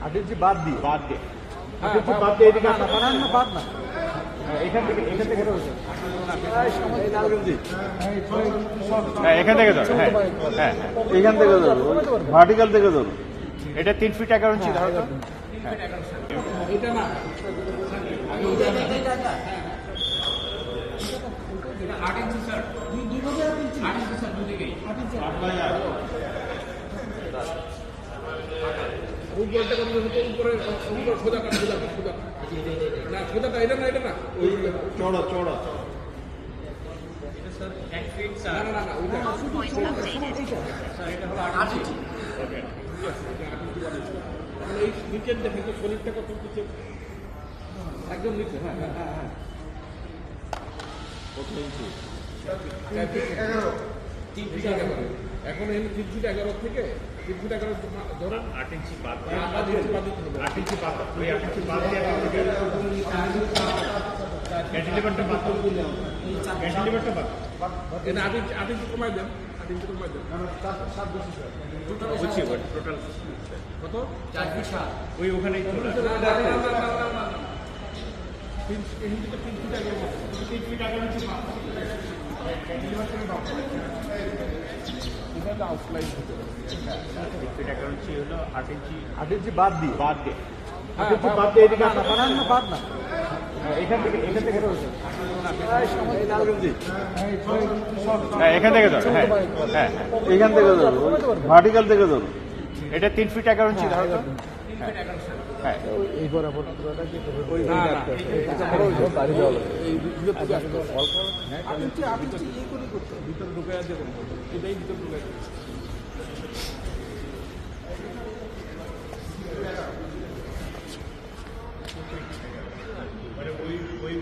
8 ইঞ্চি বাদ দিয়ে বাদ দিয়ে হ্যাঁ, 8 ইঞ্চি বাদ দিয়ে এদিকে আসা বানান না বাদ না এখান থেকে রয়েছে এই লালগঞ্জি হ্যাঁ এখান থেকে ধরো হ্যাঁ হ্যাঁ এখান থেকে ধরো ভার্টিক্যাল থেকে ধরো। এটা 3 ফিট 11 ইঞ্চি ধরো তো এটা না উপরটা কত হতো উপরে খোদা না খোদাটা এটা না ওই চড়া চড়া না ওইটা এই নিচের দেখেন তো শরীরটা কত নিচে একদম নিচে হ্যাঁ কত ইঞ্চি 3 ফিট 11 এখন এই 3 ফিট 11 থেকে 3 ফিট 11 ধরেন 8 ইঞ্চি বাদ 8 ইঞ্চি বাদ দিতে হবে 8 ইঞ্চি বাদ ওই 8 ইঞ্চি বাদ দিয়ে ক্যান্টিলিভারটা বাদ ক্যান্টিলিভারটা বাদ এটা 8 ইঞ্চি কমাই দেন 8 ইঞ্চি কমাই দেন বুঝছি টোটাল কত 4 ফিট 7 ওই ওখানেই চলে আসে। তিন ফিট 3 ফিট 11 ইঞ্চি বাদ এটা আউটলাইন হতে হবে 3 ফিট 11 ইঞ্চি হলো 8 ইঞ্চি 8 ইঞ্চি বাদ দিয়ে বাদ দিয়ে হ্যাঁ, 8 ইঞ্চি বাদ দিয়ে এদিকে আসা বানান না বাদ না এখান থেকে রয়েছে এই লালগঞ্জি হ্যাঁ এখান থেকে ধরো হ্যাঁ হ্যাঁ এখান থেকে ধরো ভার্টিক্যাল থেকে ধরো। এটা 3 ফিট 11 ইঞ্চি ধরো তো হ্যাঁ এই বরাবর পুরোটা কি করবে? ওই না, না, এটা বড় হইলো, বাড়ি যাওয়া লাগবে। এই ভিতর থেকে আসবে অল্প আট ইঞ্চি এই করে করতে ভিতরে ঢুকে দেবেন এটাই ভিতরে ঢুকে ওই